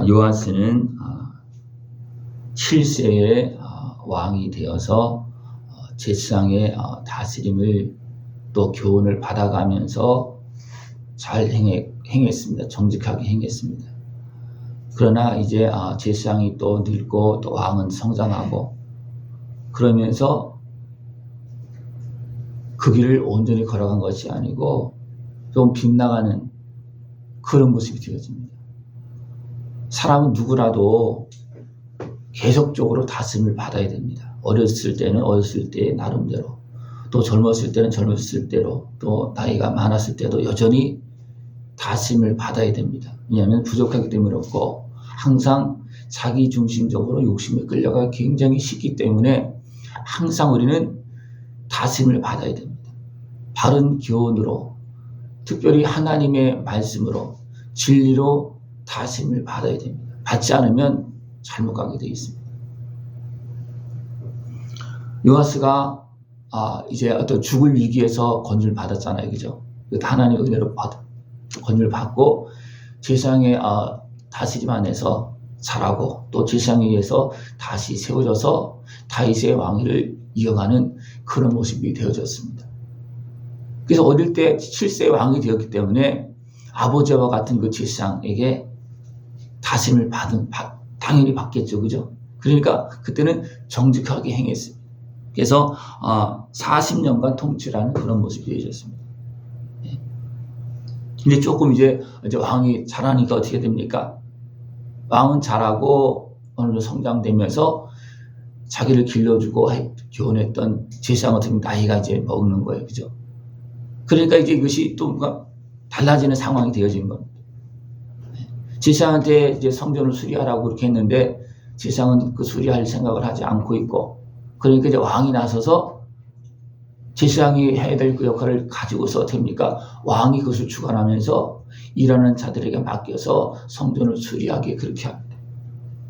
요아스는 7세의 왕이 되어서 제사장의 다스림을 또 교훈을 받아가면서 잘 행했습니다. 정직하게 행했습니다. 그러나 이제 제사장이 또 늙고 또 왕은 성장하고 그러면서 그 길을 온전히 걸어간 것이 아니고 좀 빗나가는 그런 모습이 되어집니다. 사람은 누구라도 계속적으로 다스림을 받아야 됩니다. 어렸을 때는 어렸을 때 나름대로, 또 젊었을 때는 젊었을 때로, 또 나이가 많았을 때도 여전히 다스림을 받아야 됩니다. 왜냐하면 부족하기 때문에 그렇고 항상 자기 중심적으로 욕심에 끌려가 굉장히 쉽기 때문에 항상 우리는 다스림을 받아야 됩니다. 바른 교훈으로, 특별히 하나님의 말씀으로, 진리로 다스림을 받아야 됩니다. 받지 않으면 잘못 가게 되어 있습니다. 요아스가 이제 어떤 죽을 위기에서 건지를 받았잖아요. 그죠? 하나님의 은혜로 건지를 받고 제사장의 다스림 안에서 자라고 또 제사장에 의해서 다시 세워져서 다윗의 왕위를 이어가는 그런 모습이 되어졌습니다. 그래서 어릴 때 7세의 왕이 되었기 때문에 아버지와 같은 그 제사장에게 다스림을 당연히 받겠죠. 그죠? 그러니까 그때는 정직하게 행했습니다. 그래서 40년간 통치라는 그런 모습이 되어졌습니다. 근데 조금 이제 왕이 자라니까 어떻게 됩니까? 왕은 자라고 어느 정도 성장되면서 자기를 길러주고 교훈했던 제사장 같은 나이가 이제 먹는 거예요. 그죠? 그러니까 이제 이것이 또 뭔가 달라지는 상황이 되어진 겁니다. 제사장한테 이제 성전을 수리하라고 그렇게 했는데 제사장은 그 수리할 생각을 하지 않고 있고, 그러니까 이제 왕이 나서서 제사장이 해야 될 그 역할을 가지고서 됩니까? 왕이 그것을 주관하면서 일하는 자들에게 맡겨서 성전을 수리하게 그렇게 합니다.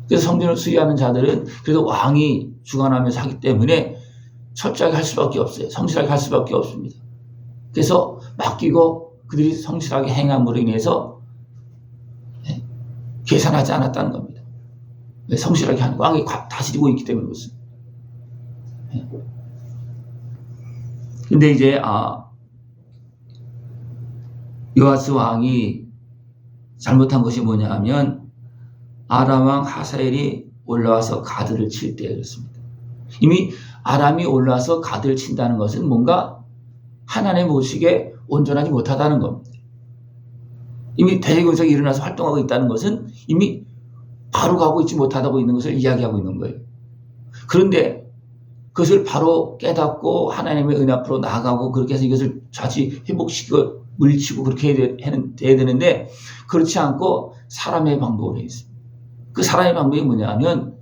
그래서 성전을 수리하는 자들은 그래도 왕이 주관하면서 하기 때문에 철저하게 할 수밖에 없어요. 성실하게 할 수밖에 없습니다. 그래서 맡기고 그들이 성실하게 행함으로 인해서 계산하지 않았다는 겁니다. 성실하게 하는 왕이 다스리고 있기 때문에 그렇습니다. 근데 이제 요아스 왕이 잘못한 것이 뭐냐 하면 아람 왕 하사엘이 올라와서 가드를 칠 때 그렇습니다. 이미 아람이 올라와서 가드를 친다는 것은 뭔가 하나님의 모식에 온전하지 못하다는 겁니다. 이미 대제군성이 일어나서 활동하고 있다는 것은 이미 바로 가고 있지 못하다고 있는 것을 이야기하고 있는 거예요. 그런데 그것을 바로 깨닫고 하나님의 은혜 앞으로 나아가고 그렇게 해서 이것을 다시 회복시키고 물리치고 그렇게 해야 되는데 그렇지 않고 사람의 방법으로 해 있습니다. 그 사람의 방법이 뭐냐 하면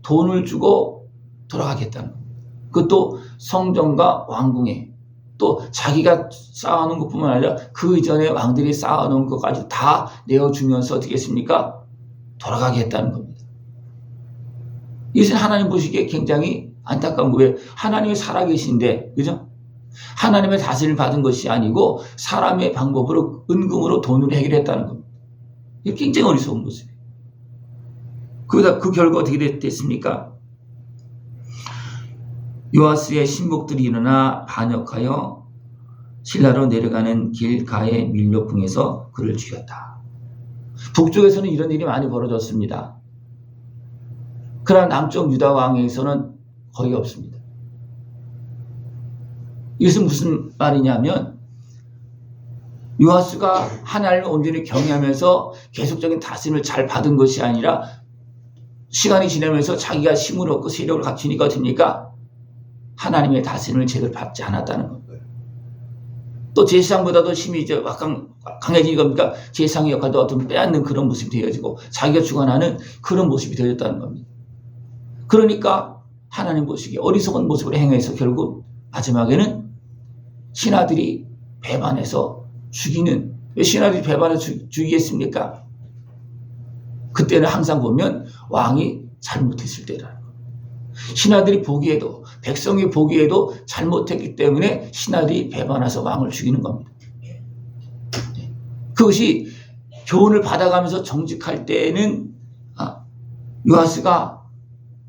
돈을 주고 돌아가겠다는 겁니다. 그것도 성전과 왕궁에 또 자기가 쌓아놓은 것뿐만 아니라 그 이전에 왕들이 쌓아놓은 것까지 다 내어주면서 어떻게 했습니까? 돌아가겠다는 겁니다. 이것은 하나님 보시기에 굉장히 안타까운 거예요. 하나님이 살아계신데, 그죠? 하나님의 다스림을 받은 것이 아니고 사람의 방법으로 은금으로 돈으로 해결했다는 겁니다. 이게 굉장히 어리석은 모습이에요. 그 결과 어떻게 됐습니까? 요아스의 신복들이 일어나 반역하여 실라로 내려가는 길 가의 밀로풍에서 그를 죽였다. 북쪽에서는 이런 일이 많이 벌어졌습니다. 그러나 남쪽 유다 왕에서는 거의 없습니다. 이것은 무슨 말이냐면 요아스가 하나님을 온전히 경외하면서 계속적인 다스림을 잘 받은 것이 아니라 시간이 지나면서 자기가 힘을 얻고 세력을 갖추니까 됩니까? 하나님의 다스림을 제대로 받지 않았다는 거예요. 또 제사장보다도 힘이 이제 강해지니까 겁니까? 제사장의 역할도 어떤 빼앗는 그런 모습이 되어지고 자기가 주관하는 그런 모습이 되어졌다는 겁니다. 그러니까 하나님 보시기에 어리석은 모습으로 행해서 결국 마지막에는 신하들이 배반해서 죽이는, 왜 신하들이 배반해서 죽이겠습니까? 그때는 항상 보면 왕이 잘못했을 때라는 거예요. 신하들이 보기에도, 백성이 보기에도 잘못했기 때문에 신하들이 배반해서 왕을 죽이는 겁니다. 그것이 교훈을 받아가면서 정직할 때에는 요아스가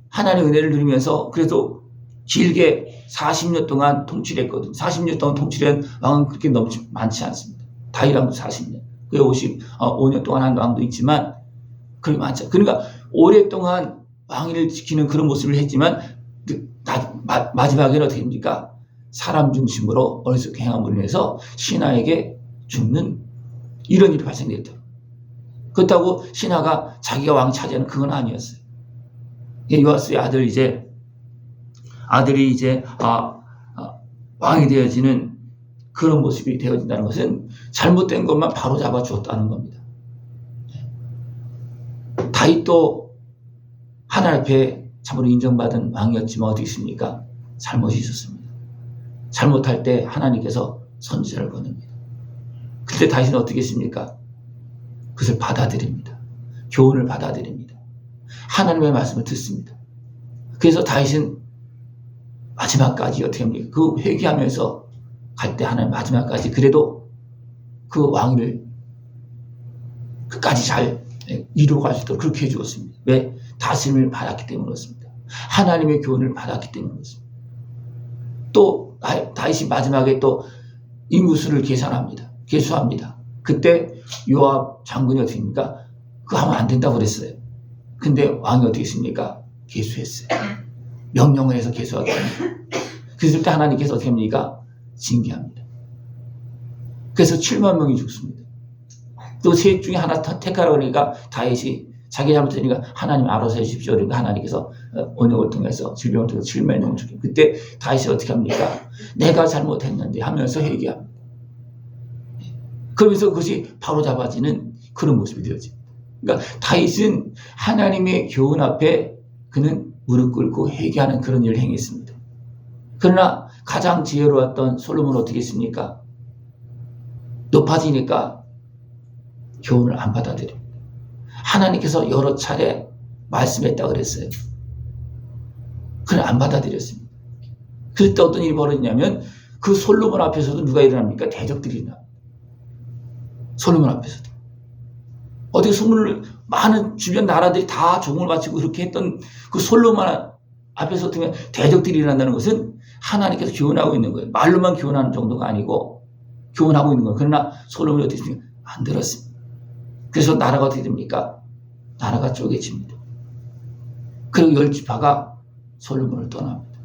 하나님의 은혜를 누리면서 그래도 길게 40년 동안 통치했거든요. 40년 동안 통치한 왕은 그렇게 많지 않습니다. 다윗 왕도 40년. 그게 55년 동안 한 왕도 있지만 그렇게 많지 않아요. 그러니까 오랫동안 왕위를 지키는 그런 모습을 했지만 마지막에는 어떻게 됩니까? 사람 중심으로 어리석게 행함으로 인해서 신하에게 죽는 이런 일이 발생됐다. 그렇다고 신하가 자기가 왕 차지하는 그건 아니었어요. 요아스의 아들이 이제 왕이 되어지는 그런 모습이 되어진다는 것은 잘못된 것만 바로 잡아 주었다는 겁니다. 다윗도 하나님 앞에 참으로 인정받은 왕이었지만 어디 있습니까? 잘못이 있었습니다. 잘못할 때 하나님께서 선지자를 보냅니다. 그때 다윗은 어떻게 했습니까? 그것을 받아들입니다. 교훈을 받아들입니다. 하나님의 말씀을 듣습니다. 그래서 다윗은 마지막까지 어떻게 합니까? 그 회개하면서 갈 때 하나님 마지막까지 그래도 그 왕위를 끝까지 잘 이루어갈 수 있도록 그렇게 해주었습니다. 왜? 다스림을 받았기 때문에 그렇습니다. 하나님의 교훈을 받았기 때문에 그렇습니다. 또 다윗이 마지막에 또 인구수를 계수합니다. 그때 요압 장군이 어떻게 합니까? 그거 하면 안 된다고 그랬어요. 근데 왕이 어떻게 했습니까? 계수했어요. 명령을 해서 계수하게 합니다. 그랬을 때 하나님께서 어떻게 합니까? 징계합니다. 그래서 7만 명이 죽습니다. 또 셋 중에 하나 택하라고 그러니까 다윗이 자기 잘못했으니까 하나님 알아서 해주십시오. 그러니까 하나님께서 언약을 통해서 질병을 통해서 7만 명을 죽여요. 그때 다윗이 어떻게 합니까? 내가 잘못했는데 하면서 회개합니다. 그러면서 그것이 바로 잡아지는 그런 모습이 되어집니다. 그러니까 다윗은 하나님의 교훈 앞에 그는 무릎 꿇고 회개하는 그런 일을 행했습니다. 그러나 가장 지혜로웠던 솔로몬은 어떻게 했습니까? 높아지니까 교훈을 안 받아들입니다. 하나님께서 여러 차례 말씀했다고 그랬어요. 그걸 안 받아들였습니다. 그럴 때 어떤 일이 벌어지냐면 그 솔로몬 앞에서도 누가 일어납니까? 대적들이 일어납니다. 솔로몬 앞에서도. 어떻게 소문을 많은 주변 나라들이 다 종을 바치고 그렇게 했던 그 솔로몬 앞에서 어떻게 대적들이 일어난다는 것은 하나님께서 교훈하고 있는 거예요. 말로만 교훈하는 정도가 아니고 교훈하고 있는 거예요. 그러나 솔로몬이 어떻게 했습니까? 안 들었습니다. 그래서 나라가 어떻게 됩니까? 나라가 쪼개집니다. 그리고 10지파가 솔로몬을 떠납니다.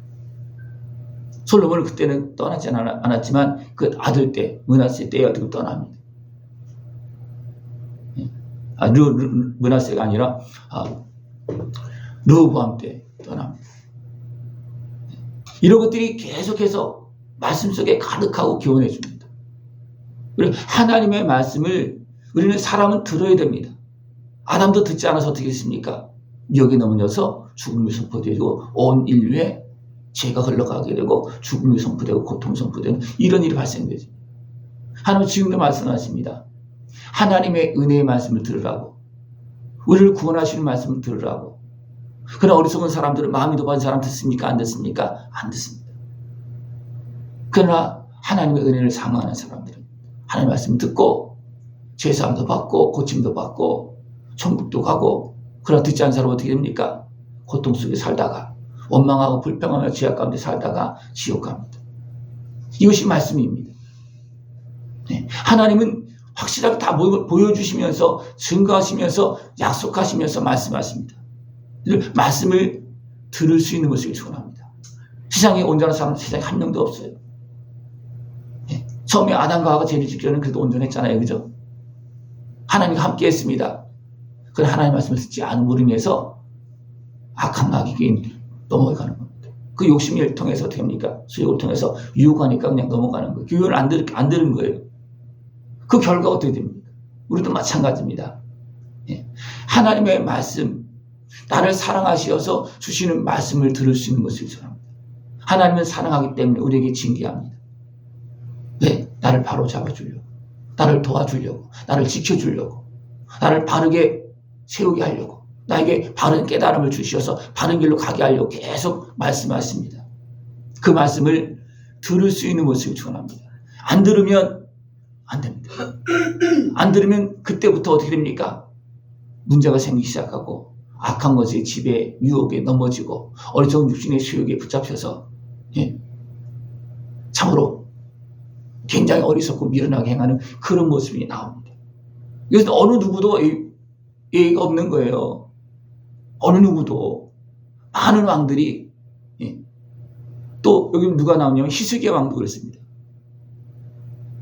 솔로몬은 그때는 떠나지 않았지만 그 아들 때, 므낫세 때에 어떻게 떠납니다. 므낫세가 아니라 르호보암 때 떠납니다. 이런 것들이 계속해서 말씀 속에 가득하고 교훈해 줍니다. 그리고 하나님의 말씀을 우리는 사람은 들어야 됩니다. 아담도 듣지 않아서 어떻게 했습니까? 미혹에 넘어져서 죽음이 선포되고 온 인류에 죄가 흘러가게 되고 죽음이 선포되고 고통이 선포되는 이런 일이 발생되죠. 하나님은 지금도 말씀하십니다. 하나님의 은혜의 말씀을 들으라고, 우리를 구원하시는 말씀을 들으라고. 그러나 어리석은 사람들은 마음이 높아진 사람 듣습니까? 안 듣습니까? 안 듣습니다. 그러나 하나님의 은혜를 사모하는 사람들은 하나님의 말씀을 듣고 죄사함도 받고 고침도 받고 천국도 가고, 그러나 듣지 않은 사람은 어떻게 됩니까? 고통 속에 살다가 원망하고 불평하며 죄악 가운데 살다가 지옥 갑니다. 이것이 말씀입니다. 네. 하나님은 확실하게 다 보여주시면서 증거하시면서 약속하시면서 말씀하십니다. 말씀을 들을 수 있는 것을 축원합니다. 세상에 온전한 사람은 세상에 한 명도 없어요. 네. 처음에 아담과 하와가 죄를 짓기 전에 그래도 온전했잖아요. 그죠? 하나님과 함께 했습니다. 그러나 하나님의 말씀을 듣지 않음으로 인해서 악한 마귀에게 넘어가는 겁니다. 그 욕심을 통해서 어떻게 합니까? 수욕을 통해서 유혹하니까 그냥 넘어가는 거예요. 교훈을 안 들은 거예요. 그 결과가 어떻게 됩니까? 우리도 마찬가지입니다. 예. 하나님의 말씀, 나를 사랑하시어서 주시는 말씀을 들을 수 있는 것을 전합니다. 하나님은 사랑하기 때문에 우리에게 징계합니다. 왜? 나를 바로 잡아주려고, 나를 도와주려고, 나를 지켜주려고, 나를 바르게 세우게 하려고, 나에게 바른 깨달음을 주시어서 바른 길로 가게 하려고 계속 말씀하십니다. 그 말씀을 들을 수 있는 모습을 축원합니다. 안 들으면 안 됩니다. 안 들으면 그때부터 어떻게 됩니까? 문제가 생기기 시작하고 악한 것의 지배, 유혹에 넘어지고 어리석은 육신의 수욕에 붙잡혀서 참으로 굉장히 어리석고 미련하게 행하는 그런 모습이 나옵니다. 그래서 어느 누구도 예의가 없는 거예요. 어느 누구도. 많은 왕들이 또 여기 누가 나오냐면 히스기야 왕도 그랬습니다.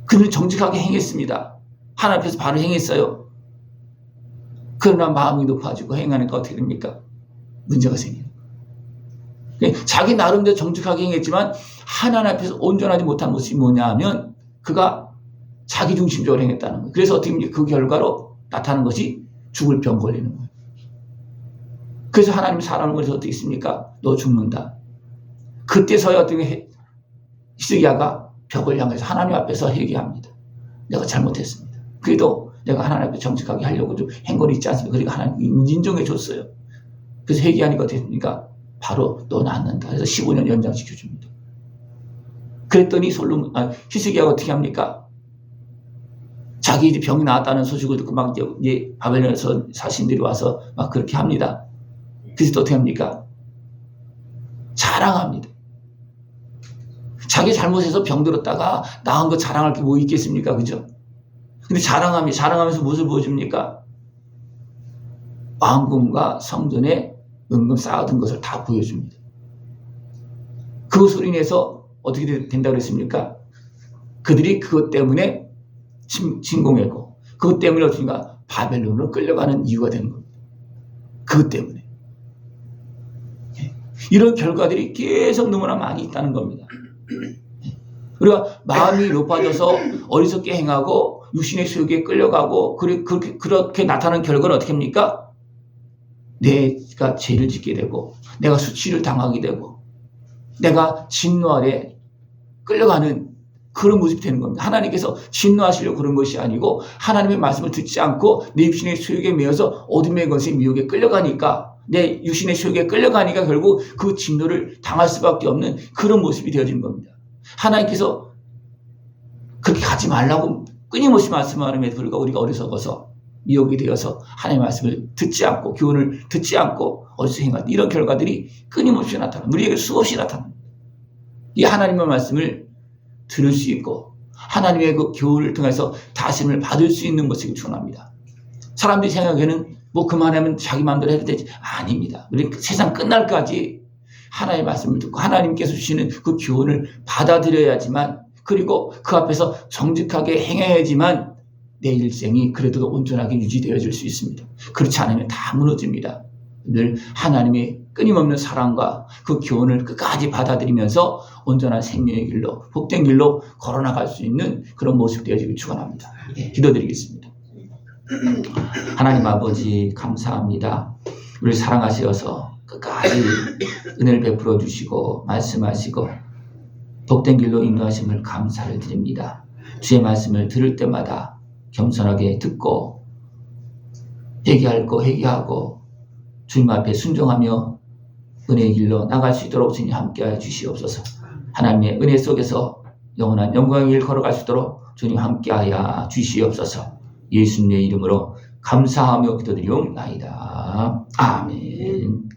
그는 정직하게 행했습니다. 하나님 앞에서 바로 행했어요. 그러나 마음이 높아지고 행하니까 어떻게 됩니까? 문제가 생기는 거예요. 자기 나름대로 정직하게 행했지만 하나님 앞에서 온전하지 못한 모습이 뭐냐 하면 그가 자기중심적으로 행했다는 거예요. 그래서 어떻게 됩니까? 그 결과로 나타나는 것이 죽을 병 걸리는 거예요. 그래서 하나님이 사람을 그래서 어떻게 했습니까? 너 죽는다. 그때서야 어떻게 히스기야가 벽을 향해서 하나님 앞에서 회개합니다. 내가 잘못했습니다. 그래도 내가 하나님 앞에 정직하게 하려고 좀 행건이 있지 않습니까? 그러니까 하나님 인정해 줬어요. 그래서 회개하니까 어떻게 됩니까? 바로 너 낫는다. 그래서 15년 연장시켜 줍니다. 그랬더니 히스기야가 어떻게 합니까? 자기 이제 병이 나았다는 소식을 듣고 막 이제 바벨론에서 사신들이 와서 막 그렇게 합니다. 그래서 또 어떻게 합니까? 자랑합니다. 자기 잘못해서 병들었다가 나은 거 자랑할 게 뭐 있겠습니까? 그죠? 근데 자랑하면서 무엇을 보여줍니까? 왕궁과 성전에 은금 쌓아둔 것을 다 보여줍니다. 그것으로 인해서 어떻게 된다고 그랬습니까? 그들이 그것 때문에 침공했고, 그것 때문에 어떻습니까? 바벨론으로 끌려가는 이유가 되는 겁니다. 그것 때문에. 이런 결과들이 계속 너무나 많이 있다는 겁니다. 우리가 마음이 높아져서 어리석게 행하고 육신의 수욕에 끌려가고 그렇게 나타나는 결과는 어떻게 합니까? 내가 죄를 짓게 되고 내가 수치를 당하게 되고 내가 진노 아래 끌려가는 그런 모습이 되는 겁니다. 하나님께서 진노하시려고 그런 것이 아니고 하나님의 말씀을 듣지 않고 내 육신의 수욕에 매여서 어둠의 것에 미혹에 끌려가니까 내 육신의 수욕에 끌려가니까 결국 그 진노를 당할 수밖에 없는 그런 모습이 되어지는 겁니다. 하나님께서 그렇게 가지 말라고 끊임없이 말씀하는데도 불구하고 우리가 어리석어서 미혹이 되어서 하나님의 말씀을 듣지 않고 교훈을 듣지 않고 어리석게 행하는 이런 결과들이 끊임없이 나타납니다. 우리에게 수없이 나타납니다. 이 하나님의 말씀을 들을 수 있고 하나님의 그 교훈을 통해서 다짐을 받을 수 있는 것이 중요합니다. 사람들이 생각에는 뭐 그만하면 자기 마음대로 해도 되지. 아닙니다. 우리 세상 끝날까지 하나님의 말씀을 듣고 하나님께서 주시는 그 교훈을 받아들여야지만 그리고 그 앞에서 정직하게 행해야지만 내 일생이 그래도 온전하게 유지되어질 수 있습니다. 그렇지 않으면 다 무너집니다. 늘 하나님의 끊임없는 사랑과 그 교훈을 끝까지 받아들이면서 온전한 생명의 길로 복된 길로 걸어나갈 수 있는 그런 모습이 되어지길 축원합니다. 기도드리겠습니다. 하나님 아버지 감사합니다. 우리를 사랑하셔서 끝까지 은혜를 베풀어 주시고 말씀하시고 복된 길로 인도하심을 감사를 드립니다. 주의 말씀을 들을 때마다 겸손하게 듣고 회개할 거 회개하고 주님 앞에 순종하며 은혜의 길로 나갈 수 있도록 주님 함께하여 주시옵소서. 하나님의 은혜 속에서 영원한 영광의 길 걸어갈 수 있도록 주님 함께하여 주시옵소서. 예수님의 이름으로 감사하며 기도드리옵나이다. 아멘.